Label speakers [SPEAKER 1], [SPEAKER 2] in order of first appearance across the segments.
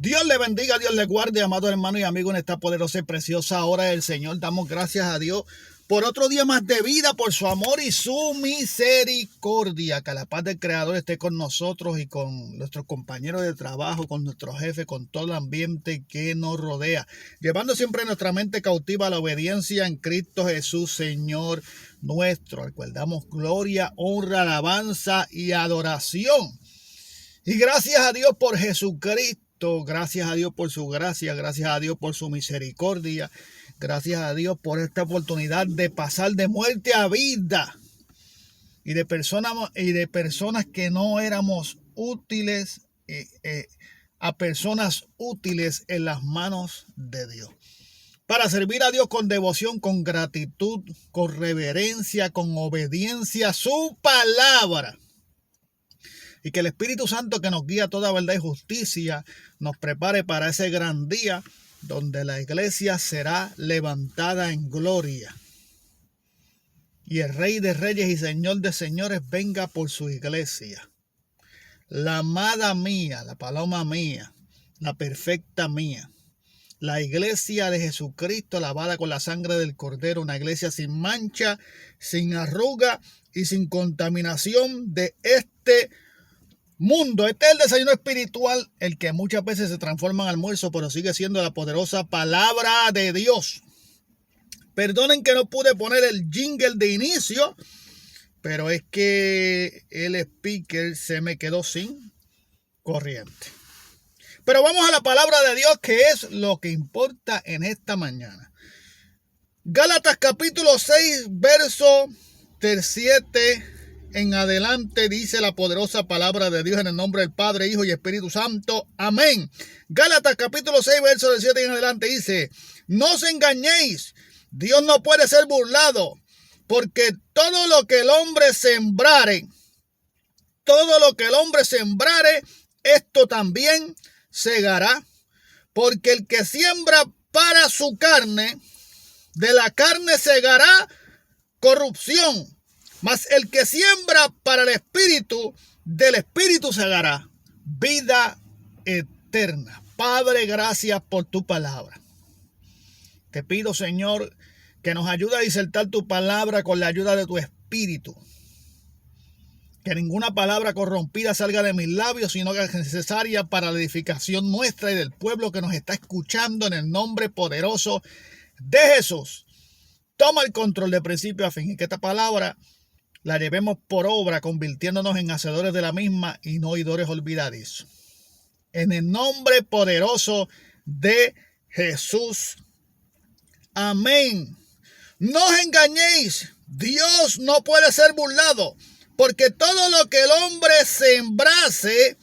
[SPEAKER 1] Dios le bendiga, Dios le guarde, amado hermano y amigo, en esta poderosa y preciosa hora del Señor. Damos gracias a Dios por otro día más de vida, por su amor y su misericordia. Que la paz del Creador esté con nosotros y con nuestros compañeros de trabajo, con nuestro jefe, con todo el ambiente que nos rodea. Llevando siempre nuestra mente cautiva a la obediencia en Cristo Jesús, Señor nuestro, al cual damos gloria, honra, alabanza y adoración. Y gracias a Dios por Jesucristo. Gracias a Dios por su gracia, gracias a Dios por su misericordia, gracias a Dios por esta oportunidad de pasar de muerte a vida y de personas que no éramos útiles a personas útiles en las manos de Dios. Para servir a Dios con devoción, con gratitud, con reverencia, con obediencia a su palabra. Y que el Espíritu Santo, que nos guía a toda verdad y justicia, nos prepare para ese gran día donde la iglesia será levantada en gloria. Y el Rey de Reyes y Señor de Señores venga por su iglesia. La amada mía, la paloma mía, la perfecta mía. La iglesia de Jesucristo lavada con la sangre del Cordero. Una iglesia sin mancha, sin arruga y sin contaminación de este mundo. Este es el desayuno espiritual, el que muchas veces se transforma en almuerzo, pero sigue siendo la poderosa palabra de Dios. Perdonen que no pude poner el jingle de inicio, pero es que el speaker se me quedó sin corriente. Pero vamos a la palabra de Dios, que es lo que importa en esta mañana. Gálatas capítulo 6, verso 7 en adelante, dice la poderosa palabra de Dios en el nombre del Padre, Hijo y Espíritu Santo. Amén. Gálatas capítulo 6, verso 7 en adelante dice: no os engañéis, Dios no puede ser burlado, porque todo lo que el hombre sembrare, esto también segará. Porque el que siembra para su carne, de la carne segará corrupción. Mas el que siembra para el Espíritu, del Espíritu segará vida eterna. Padre, gracias por tu palabra. Te pido, Señor, que nos ayude a disertar tu palabra con la ayuda de tu Espíritu. Que ninguna palabra corrompida salga de mis labios, sino que es necesaria para la edificación nuestra y del pueblo que nos está escuchando, en el nombre poderoso de Jesús. Toma el control de principio a fin y que esta palabra la llevemos por obra, convirtiéndonos en hacedores de la misma y no oidores olvidadizos. En el nombre poderoso de Jesús. Amén. No os engañéis, Dios no puede ser burlado, porque todo lo que el hombre sembrase,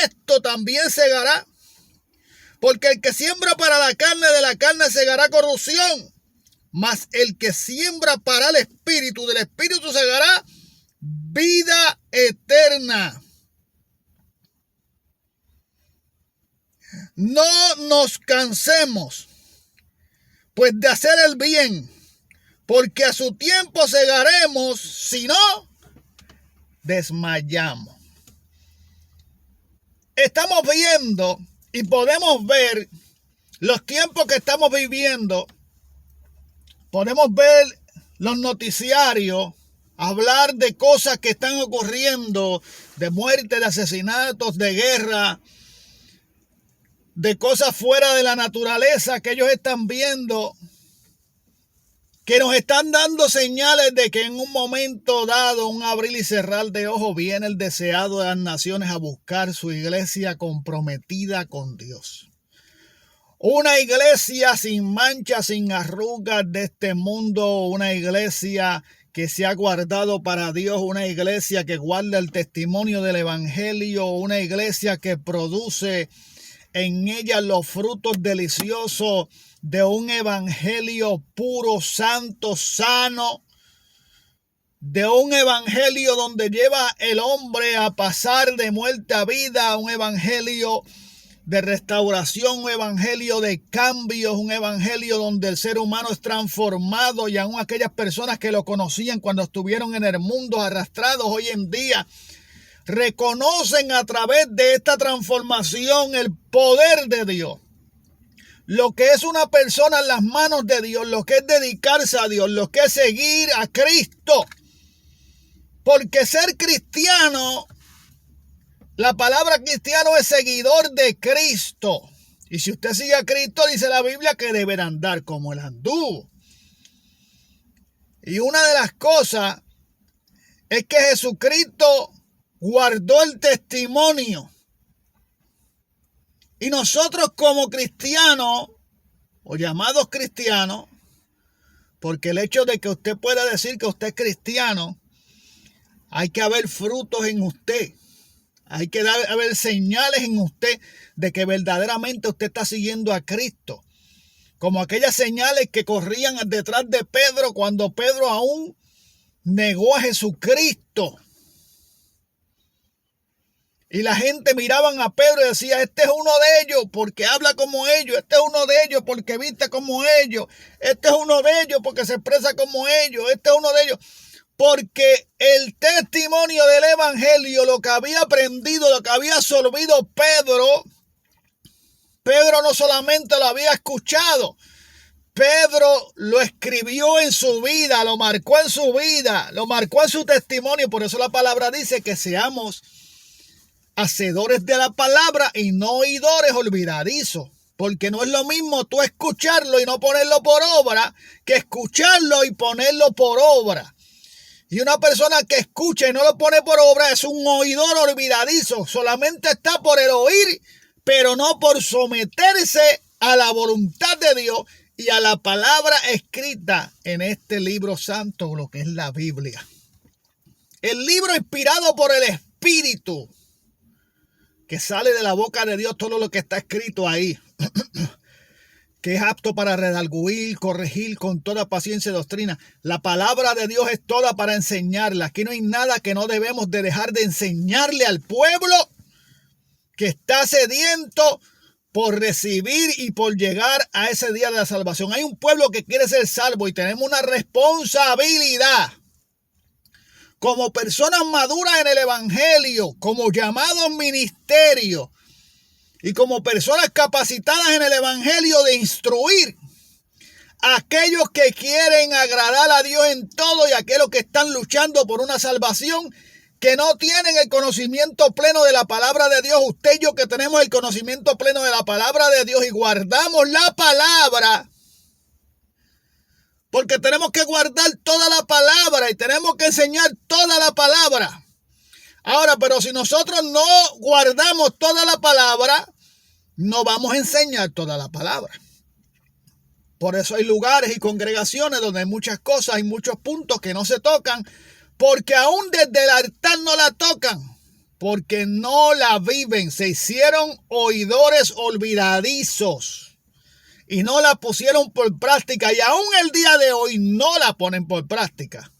[SPEAKER 1] esto también segará. Porque el que siembra para la carne, de la carne segará corrupción. Mas el que siembra para el Espíritu, del Espíritu segará vida eterna. No nos cansemos, pues, de hacer el bien, porque a su tiempo segaremos, si no desmayamos. Estamos viendo y podemos ver los tiempos que estamos viviendo. Podemos ver los noticiarios, hablar de cosas que están ocurriendo, de muerte, de asesinatos, de guerra, de cosas fuera de la naturaleza que ellos están viendo, que nos están dando señales de que en un momento dado, un abrir y cerrar de ojos, viene el deseado de las naciones a buscar su iglesia comprometida con Dios. Una iglesia sin manchas, sin arrugas de este mundo, una iglesia que se ha guardado para Dios, una iglesia que guarda el testimonio del evangelio, una iglesia que produce en ella los frutos deliciosos de un evangelio puro, santo, sano, de un evangelio donde lleva el hombre a pasar de muerte a vida, un evangelio de restauración, un evangelio de cambios, un evangelio donde el ser humano es transformado, y aún aquellas personas que lo conocían cuando estuvieron en el mundo arrastrados, hoy en día reconocen a través de esta transformación el poder de Dios. Lo que es una persona en las manos de Dios, lo que es dedicarse a Dios, lo que es seguir a Cristo. Porque ser cristiano, la palabra cristiano es seguidor de Cristo. Y si usted sigue a Cristo, dice la Biblia que deberá andar como Él anduvo. Y una de las cosas es que Jesucristo guardó el testimonio. Y nosotros como cristianos, o llamados cristianos, porque el hecho de que usted pueda decir que usted es cristiano, hay que haber frutos en usted. Hay que haber señales en usted de que verdaderamente usted está siguiendo a Cristo. Como aquellas señales que corrían detrás de Pedro cuando Pedro aún negó a Jesucristo. Y la gente miraban a Pedro y decía, este es uno de ellos porque habla como ellos, este es uno de ellos porque viste como ellos, este es uno de ellos porque se expresa como ellos, este es uno de ellos. Porque el testimonio del evangelio, lo que había aprendido, lo que había absorbido Pedro no solamente lo había escuchado, Pedro lo escribió en su vida, lo marcó en su vida, lo marcó en su testimonio. Por eso la palabra dice que seamos hacedores de la palabra y no oidores olvidadizos. Porque no es lo mismo tú escucharlo y no ponerlo por obra que escucharlo y ponerlo por obra. Y una persona que escucha y no lo pone por obra es un oidor olvidadizo. Solamente está por el oír, pero no por someterse a la voluntad de Dios y a la palabra escrita en este libro santo, lo que es la Biblia. El libro inspirado por el Espíritu, que sale de la boca de Dios todo lo que está escrito ahí. Que es apto para redarguir, corregir con toda paciencia y doctrina. La palabra de Dios es toda para enseñarla. Aquí no hay nada que no debemos de dejar de enseñarle al pueblo que está sediento por recibir y por llegar a ese día de la salvación. Hay un pueblo que quiere ser salvo y tenemos una responsabilidad como personas maduras en el evangelio, como llamados ministerios, y como personas capacitadas en el evangelio de instruir a aquellos que quieren agradar a Dios en todo y a aquellos que están luchando por una salvación, que no tienen el conocimiento pleno de la palabra de Dios. Usted y yo que tenemos el conocimiento pleno de la palabra de Dios y guardamos la palabra, porque tenemos que guardar toda la palabra y tenemos que enseñar toda la palabra. Ahora, pero si nosotros no guardamos toda la palabra, no vamos a enseñar toda la palabra. Por eso hay lugares y congregaciones donde hay muchas cosas, hay muchos puntos que no se tocan, porque aún desde el altar no la tocan, porque no la viven. Se hicieron oidores olvidadizos y no la pusieron por práctica, y aún el día de hoy no la ponen por práctica.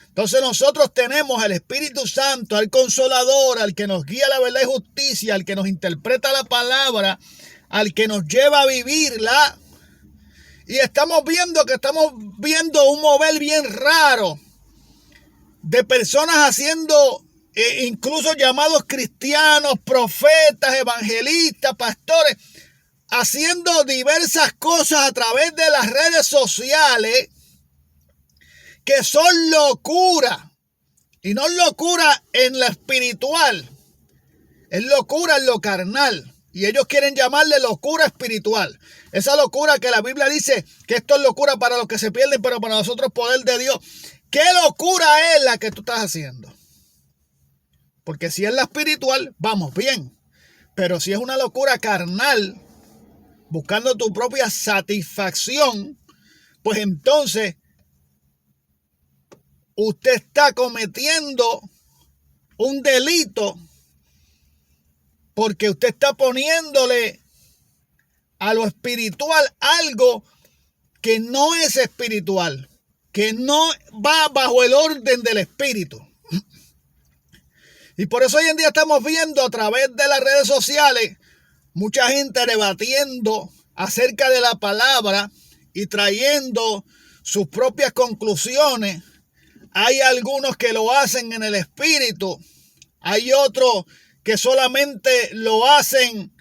[SPEAKER 1] Entonces nosotros tenemos al Espíritu Santo, al Consolador, al que nos guía la verdad y justicia, al que nos interpreta la palabra, al que nos lleva a vivirla. Y estamos viendo un mover bien raro de personas haciendo, incluso llamados cristianos, profetas, evangelistas, pastores, haciendo diversas cosas a través de las redes sociales que son locura. Y no es locura en lo espiritual, es locura en lo carnal. Y ellos quieren llamarle locura espiritual. Esa locura que la Biblia dice que esto es locura para los que se pierden, pero para nosotros poder de Dios. ¿Qué locura es la que tú estás haciendo? Porque si es la espiritual, vamos bien. Pero si es una locura carnal, buscando tu propia satisfacción, pues entonces usted está cometiendo un delito, porque usted está poniéndole a lo espiritual algo que no es espiritual, que no va bajo el orden del espíritu. Y por eso hoy en día estamos viendo a través de las redes sociales mucha gente debatiendo acerca de la palabra y trayendo sus propias conclusiones. Hay algunos que lo hacen en el espíritu, Hay otros que solamente lo hacen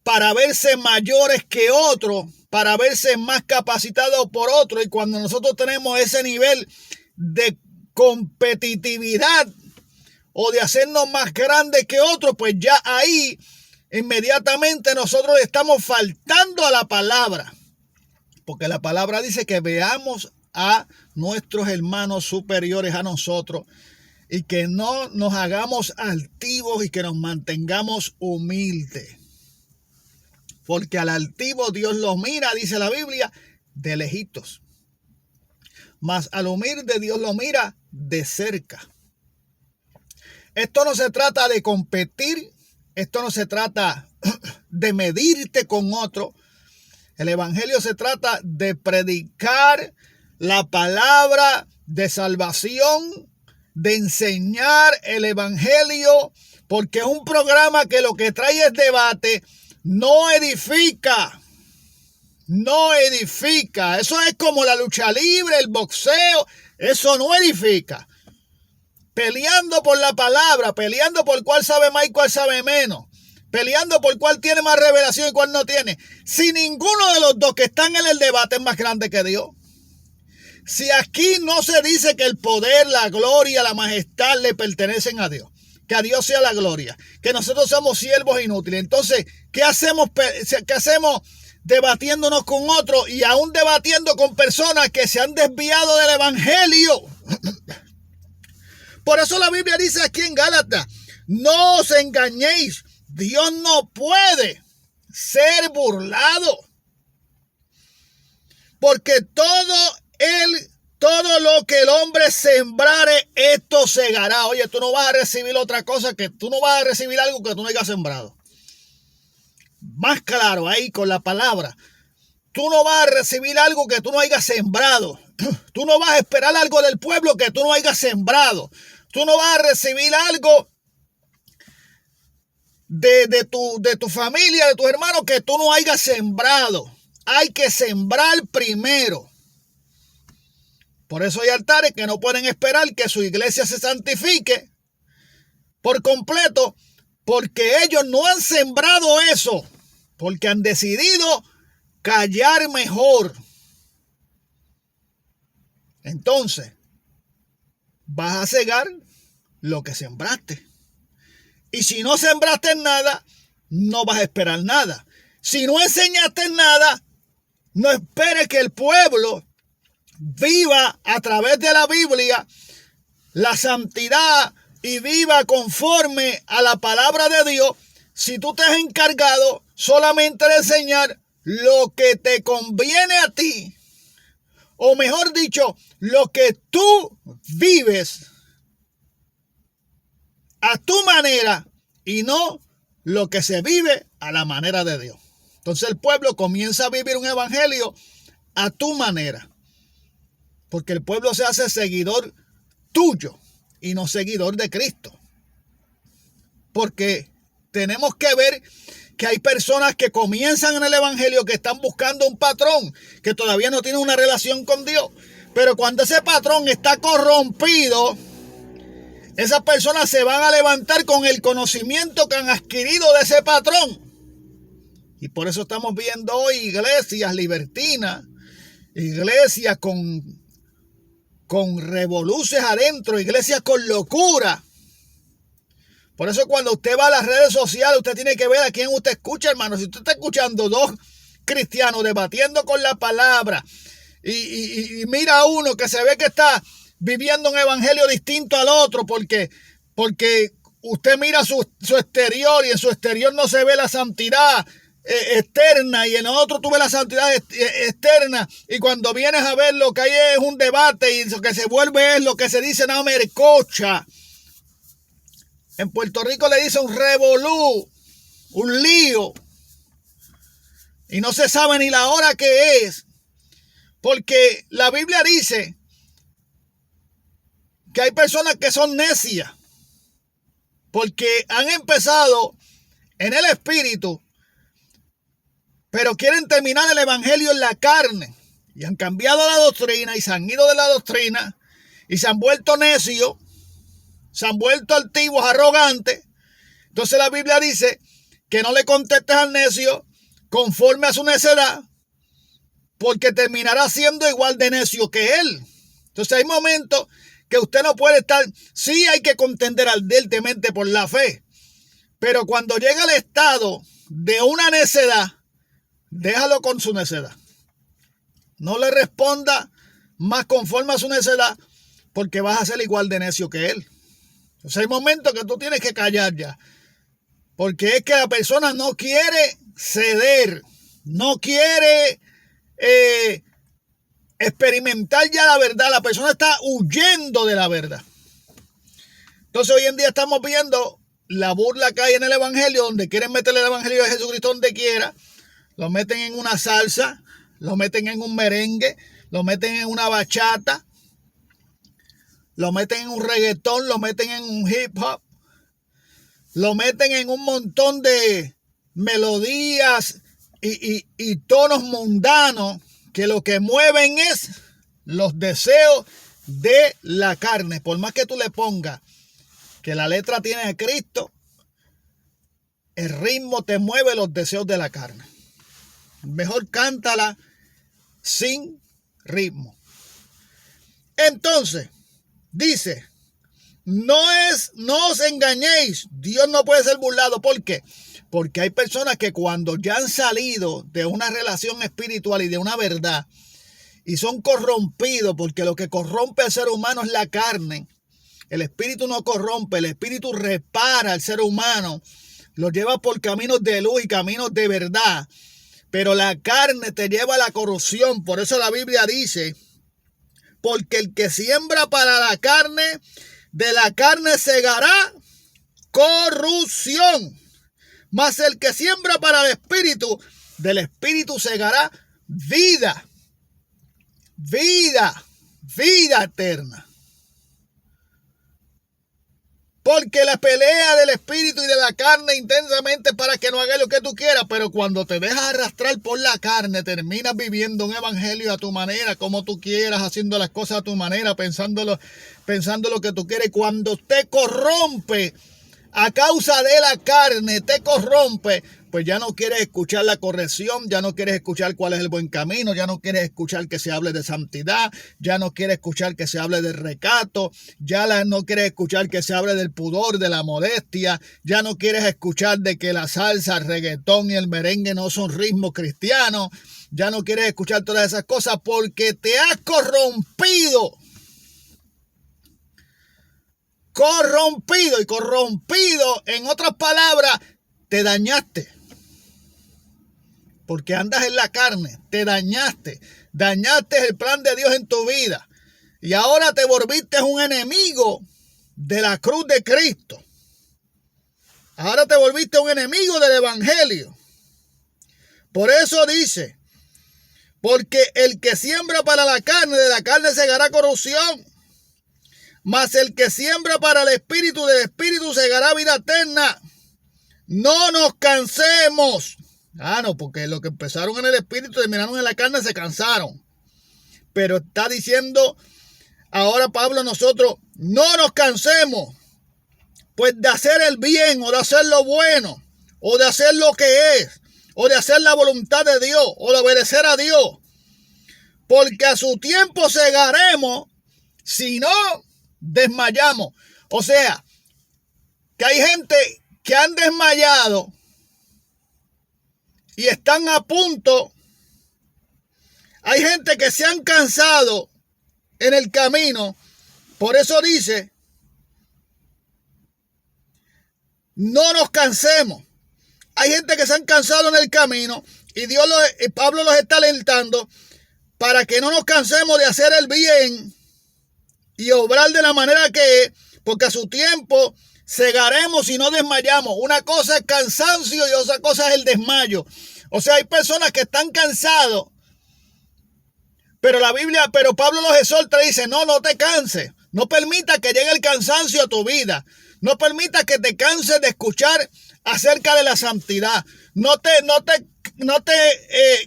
[SPEAKER 1] para verse mayores que otros, para verse más capacitados por otros. Y cuando nosotros tenemos ese nivel de competitividad o de hacernos más grandes que otros, pues ya ahí inmediatamente nosotros estamos faltando a la palabra. Porque la palabra dice que veamos a nuestros hermanos superiores a nosotros y que no nos hagamos altivos y que nos mantengamos humildes. Porque al altivo Dios lo mira, dice la Biblia, de lejitos. Mas al humilde Dios lo mira de cerca. Esto no se trata de competir, esto no se trata de medirte con otro. El evangelio se trata de predicar la palabra de salvación, de enseñar el evangelio, porque es un programa que lo que trae es debate, no edifica. No edifica. Eso es como la lucha libre, el boxeo. Eso no edifica. Peleando por la palabra, peleando por cuál sabe más y cuál sabe menos, peleando por cuál tiene más revelación y cuál no tiene. Si ninguno de los dos que están en el debate es más grande que Dios. Si aquí no se dice que el poder, la gloria, la majestad le pertenecen a Dios, que a Dios sea la gloria, que nosotros somos siervos inútiles. Entonces, ¿qué hacemos debatiéndonos con otros y aún debatiendo con personas que se han desviado del evangelio? Por eso la Biblia dice aquí en Gálatas, no os engañéis, Dios no puede ser burlado, porque todo lo que el hombre sembrare, esto segará. Oye, tú no vas a recibir otra cosa, que tú no vas a recibir algo que tú no hayas sembrado. Más claro ahí con la palabra. Tú no vas a recibir algo que tú no hayas sembrado. Tú no vas a esperar algo del pueblo que tú no hayas sembrado. Tú no vas a recibir algo de tu familia, de tus hermanos, que tú no hayas sembrado. Hay que sembrar primero. Por eso hay altares que no pueden esperar que su iglesia se santifique por completo, porque ellos no han sembrado eso, porque han decidido callar mejor. Entonces, vas a cegar lo que sembraste. Y si no sembraste nada, no vas a esperar nada. Si no enseñaste nada, no esperes que el pueblo viva a través de la Biblia la santidad y viva conforme a la palabra de Dios, si tú te has encargado solamente de enseñar lo que te conviene a ti, o mejor dicho, lo que tú vives a tu manera y no lo que se vive a la manera de Dios. Entonces el pueblo comienza a vivir un evangelio a tu manera, porque el pueblo se hace seguidor tuyo y no seguidor de Cristo. Porque tenemos que ver que hay personas que comienzan en el evangelio, que están buscando un patrón, que todavía no tienen una relación con Dios. Pero cuando ese patrón está corrompido, esas personas se van a levantar con el conocimiento que han adquirido de ese patrón. Y por eso estamos viendo hoy iglesias libertinas, iglesias con revoluciones adentro, iglesias con locura. Por eso cuando usted va a las redes sociales, usted tiene que ver a quién usted escucha, hermano. Si usted está escuchando dos cristianos debatiendo con la palabra y mira a uno que se ve que está viviendo un evangelio distinto al otro, porque usted mira su exterior y en su exterior no se ve la santidad externa, y en otro tú ves la santidad externa, y cuando vienes a ver lo que hay es un debate y lo que se vuelve es lo que se dice una mercocha. En Puerto Rico le dice un revolú, un lío, y no se sabe ni la hora que es, porque la Biblia dice que hay personas que son necias porque han empezado en el espíritu, pero quieren terminar el evangelio en la carne, y han cambiado la doctrina y se han ido de la doctrina y se han vuelto necios se han vuelto altivos, arrogantes. Entonces la Biblia dice que no le contestes al necio conforme a su necedad, porque terminará siendo igual de necio que él. Entonces hay momentos que usted no puede estar, sí hay que contender ardientemente por la fe, pero cuando llega al estado de una necedad, déjalo con su necedad. No le responda más conforme a su necedad, porque vas a ser igual de necio que él. Entonces hay momentos que tú tienes que callar ya, porque es que la persona no quiere ceder, no quiere experimentar ya la verdad. La persona está huyendo de la verdad. Entonces hoy en día estamos viendo la burla que hay en el evangelio, donde quieren meterle el evangelio de Jesucristo donde quiera. Lo meten en una salsa, lo meten en un merengue, lo meten en una bachata, lo meten en un reggaetón, lo meten en un hip hop, lo meten en un montón de melodías y tonos mundanos que lo que mueven es los deseos de la carne. Por más que tú le pongas que la letra tiene a Cristo, el ritmo te mueve los deseos de la carne. Mejor cántala sin ritmo. Entonces, dice, no os engañéis, Dios no puede ser burlado. ¿Por qué? Porque hay personas que cuando ya han salido de una relación espiritual y de una verdad y son corrompidos, porque lo que corrompe al ser humano es la carne. El espíritu no corrompe, el espíritu repara al ser humano, lo lleva por caminos de luz y caminos de verdad. Pero la carne te lleva a la corrupción. Por eso la Biblia dice, porque el que siembra para la carne, de la carne segará corrupción. Mas el que siembra para el espíritu, del espíritu segará vida. Vida eterna. Porque la pelea del espíritu y de la carne intensamente para que no hagas lo que tú quieras, pero cuando te dejas arrastrar por la carne, terminas viviendo un evangelio a tu manera, como tú quieras, haciendo las cosas a tu manera, pensando lo que tú quieres. Cuando te corrompe a causa de la carne, te corrompe, pues ya no quieres escuchar la corrección, ya no quieres escuchar cuál es el buen camino, ya no quieres escuchar que se hable de santidad, ya no quieres escuchar que se hable de recato, no quieres escuchar que se hable del pudor, de la modestia, ya no quieres escuchar de que la salsa, el reggaetón y el merengue no son ritmos cristianos, ya no quieres escuchar todas esas cosas porque te has corrompido. Y corrompido, en otras palabras, te dañaste. Porque andas en la carne, te dañaste el plan de Dios en tu vida. Y ahora te volviste un enemigo de la cruz de Cristo. Ahora te volviste un enemigo del evangelio. Por eso dice, porque el que siembra para la carne, de la carne segará corrupción. Mas el que siembra para el espíritu, del espíritu segará vida eterna. No nos cansemos. No, porque los que empezaron en el espíritu terminaron en la carne se cansaron. Pero está diciendo ahora Pablo a nosotros, no nos cansemos, pues de hacer el bien o de hacer lo bueno o de hacer lo que es o de hacer la voluntad de Dios o de obedecer a Dios. Porque a su tiempo segaremos si no desmayamos. O sea, que hay gente que han desmayado y están a punto. Hay gente que se han cansado en el camino. Por eso dice, no nos cansemos. Hay gente que se han cansado en el camino y Pablo los está alentando para que no nos cansemos de hacer el bien y obrar de la manera que es, porque a su tiempo segaremos y no desmayamos. Una cosa es cansancio y otra cosa es el desmayo. O sea, hay personas que están cansados, pero Pablo los exhorta y dice, no te canses. No permita que llegue el cansancio a tu vida. No permita que te canses de escuchar acerca de la santidad. No te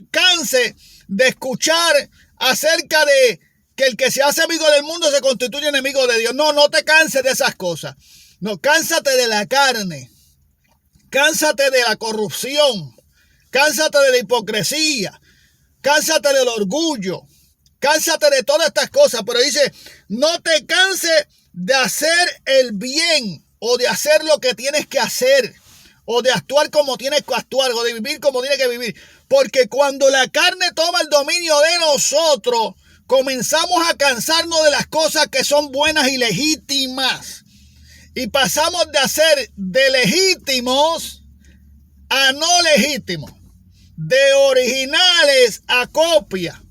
[SPEAKER 1] canses de escuchar acerca de que el que se hace amigo del mundo se constituye enemigo de Dios. No, no te canses de esas cosas. No, cánsate de la carne. Cánsate de la corrupción. Cánsate de la hipocresía. Cánsate del orgullo. Cánsate de todas estas cosas. Pero dice, no te canses de hacer el bien o de hacer lo que tienes que hacer o de actuar como tienes que actuar o de vivir como tienes que vivir. Porque cuando la carne toma el dominio de nosotros, comenzamos a cansarnos de las cosas que son buenas y legítimas. Y pasamos de hacer de legítimos a no legítimos. De originales a copia.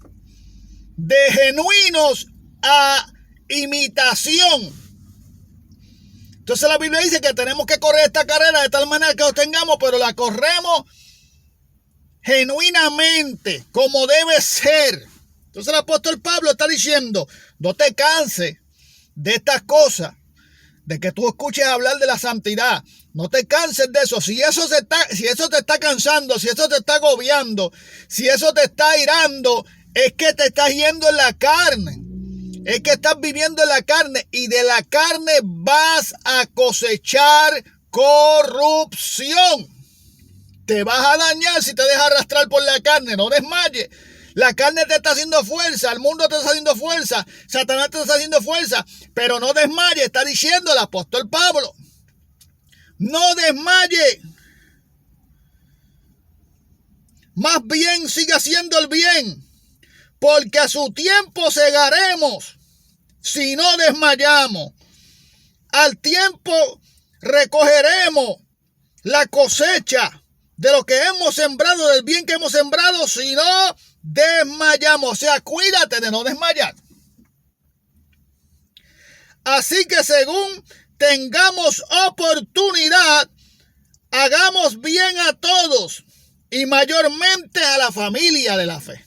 [SPEAKER 1] De genuinos a imitación. Entonces la Biblia dice que tenemos que correr esta carrera de tal manera que obtengamos, pero la corremos genuinamente, como debe ser. Entonces el apóstol Pablo está diciendo, no te canses de estas cosas, de que tú escuches hablar de la santidad. No te canses de eso. Si eso te está cansando, si eso te está agobiando, si eso te está irando, es que te estás yendo en la carne. Es que estás viviendo en la carne y de la carne vas a cosechar corrupción. Te vas a dañar si te dejas arrastrar por la carne. No desmayes. La carne te está haciendo fuerza, el mundo te está haciendo fuerza, Satanás te está haciendo fuerza, pero no desmayes, está diciendo el apóstol Pablo. No desmayes. Más bien siga haciendo el bien, porque a su tiempo segaremos si no desmayamos. Al tiempo recogeremos la cosecha de lo que hemos sembrado, del bien que hemos sembrado, si no desmayamos. O sea, cuídate de no desmayar. Así que según tengamos oportunidad, hagamos bien a todos y mayormente a la familia de la fe.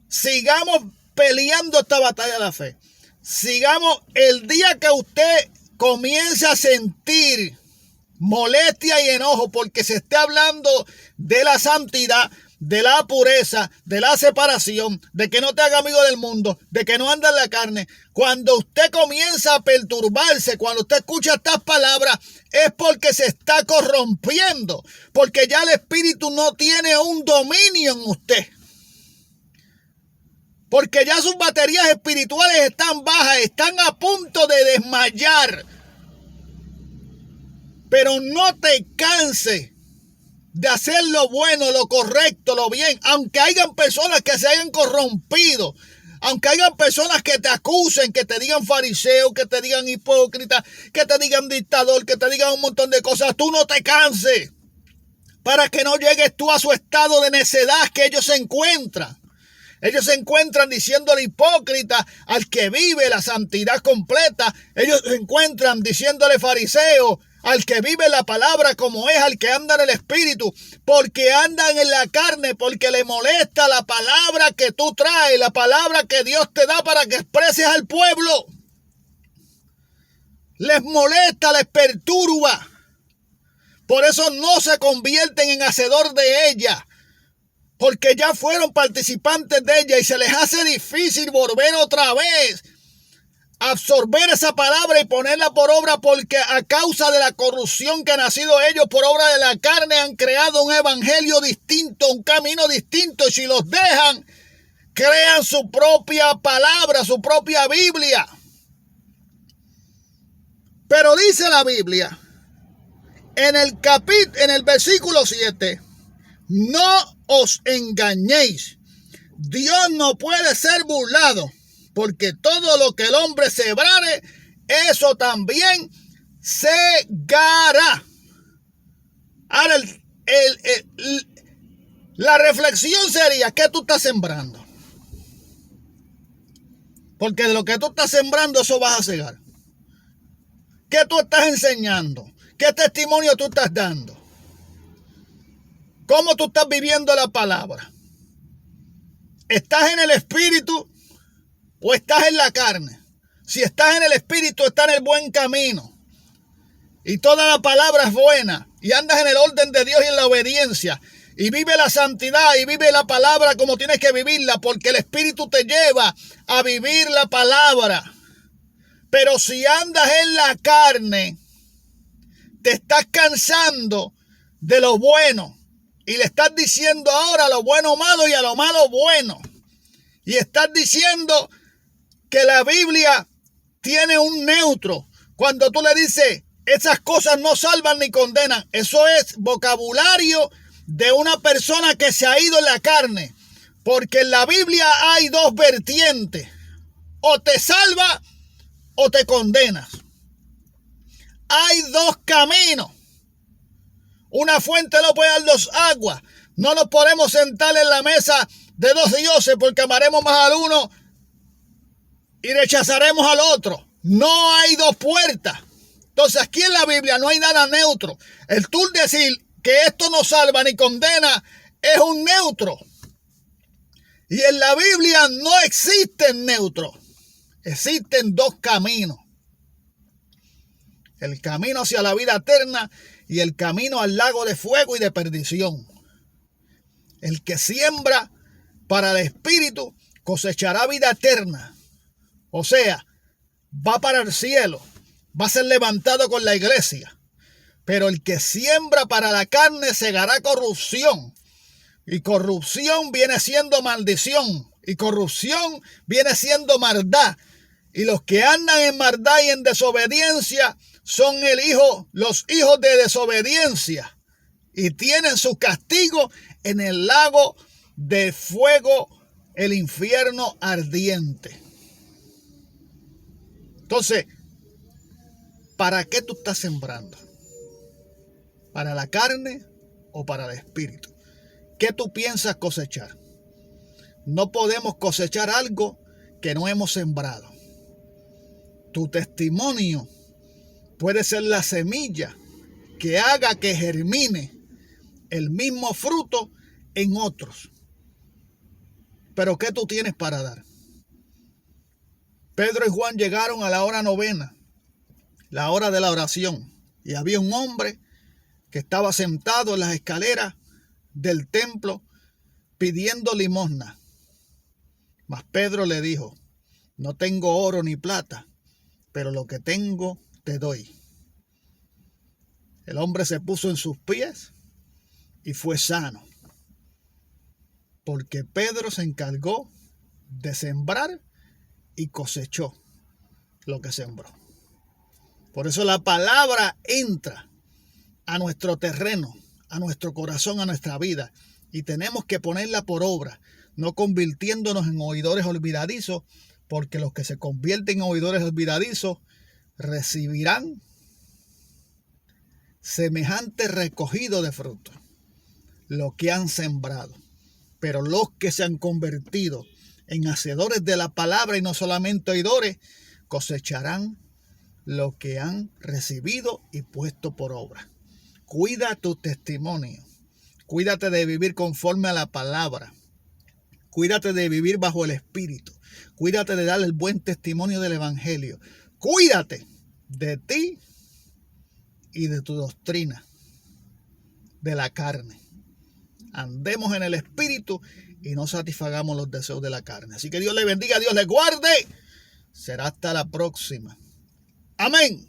[SPEAKER 1] Sigamos peleando esta batalla de la fe. Sigamos el día que usted comience a sentir molestia y enojo porque se esté hablando de la santidad, de la pureza, de la separación, de que no te haga amigo del mundo, de que no anda en la carne. Cuando usted comienza a perturbarse, cuando usted escucha estas palabras, es porque se está corrompiendo, porque ya el espíritu no tiene un dominio en usted. Porque ya sus baterías espirituales están bajas, están a punto de desmayar. Pero no te canses de hacer lo bueno, lo correcto, lo bien. Aunque hayan personas que se hayan corrompido. Aunque hayan personas que te acusen, que te digan fariseo, que te digan hipócrita, que te digan dictador, que te digan un montón de cosas. Tú no te canses. Para que no llegues tú a su estado de necedad que ellos se encuentran. Ellos se encuentran diciendo al hipócrita, al que vive la santidad completa. Ellos se encuentran diciéndole fariseo, al que vive la palabra como es, al que anda en el espíritu, porque andan en la carne, porque le molesta la palabra que tú traes, la palabra que Dios te da para que expreses al pueblo. Les molesta, les perturba. Por eso no se convierten en hacedor de ella, porque ya fueron participantes de ella y se les hace difícil volver otra vez absorber esa palabra y ponerla por obra, porque a causa de la corrupción que ha nacido ellos por obra de la carne han creado un evangelio distinto, un camino distinto, y si los dejan, crean su propia palabra, su propia Biblia. Pero dice la Biblia en el versículo 7, no os engañéis, Dios no puede ser burlado, porque todo lo que el hombre sembrare, eso también segará. Ahora, la reflexión sería, ¿qué tú estás sembrando? Porque de lo que tú estás sembrando, eso vas a segar. ¿Qué tú estás enseñando? ¿Qué testimonio tú estás dando? ¿Cómo tú estás viviendo la palabra? ¿Estás en el espíritu o estás en la carne? Si estás en el espíritu, estás en el buen camino. Y toda la palabra es buena. Y andas en el orden de Dios y en la obediencia. y vive la santidad y vive la palabra como tienes que vivirla, porque el Espíritu te lleva a vivir la palabra. Pero si andas en la carne, te estás cansando de lo bueno y le estás diciendo ahora a lo bueno malo y a lo malo bueno. Y estás diciendo que la Biblia tiene un neutro. Cuando tú le dices, esas cosas no salvan ni condenan. Eso es vocabulario de una persona que se ha ido en la carne. Porque en la Biblia hay dos vertientes. O te salva o te condenas. Hay dos caminos. Una fuente no puede dar dos aguas. No nos podemos sentar en la mesa de dos dioses porque amaremos más al uno y rechazaremos al otro. No hay dos puertas. Entonces aquí en la Biblia no hay nada neutro. El tú decir que esto no salva ni condena es un neutro. Y en la Biblia no existen neutros. Existen dos caminos. El camino hacia la vida eterna y el camino al lago de fuego y de perdición. El que siembra para el espíritu cosechará vida eterna. O sea, va para el cielo, va a ser levantado con la iglesia. Pero el que siembra para la carne segará corrupción. Y corrupción viene siendo maldición. Y corrupción viene siendo maldad. Y los que andan en maldad y en desobediencia son los hijos de desobediencia. Y tienen su castigo en el lago de fuego, el infierno ardiente. Entonces, ¿para qué tú estás sembrando? ¿Para la carne o para el espíritu? ¿Qué tú piensas cosechar? No podemos cosechar algo que no hemos sembrado. Tu testimonio puede ser la semilla que haga que germine el mismo fruto en otros. Pero ¿qué tú tienes para dar? Pedro y Juan llegaron a la hora novena, la hora de la oración, y había un hombre que estaba sentado en las escaleras del templo pidiendo limosna. Mas Pedro le dijo, no tengo oro ni plata, pero lo que tengo te doy. El hombre se puso en sus pies y fue sano, porque Pedro se encargó de sembrar y cosechó lo que sembró. Por eso la palabra entra a nuestro terreno, a nuestro corazón, a nuestra vida, y tenemos que ponerla por obra, no convirtiéndonos en oidores olvidadizos, porque los que se convierten en oidores olvidadizos recibirán semejante recogido de fruto, lo que han sembrado. Pero los que se han convertido en hacedores de la palabra y no solamente oidores, cosecharán lo que han recibido y puesto por obra. Cuida tu testimonio. Cuídate de vivir conforme a la palabra. Cuídate de vivir bajo el Espíritu. Cuídate de dar el buen testimonio del Evangelio. Cuídate de ti y de tu doctrina, de la carne. Andemos en el Espíritu y no satisfagamos los deseos de la carne. Así que Dios le bendiga, Dios le guarde. Será hasta la próxima. Amén.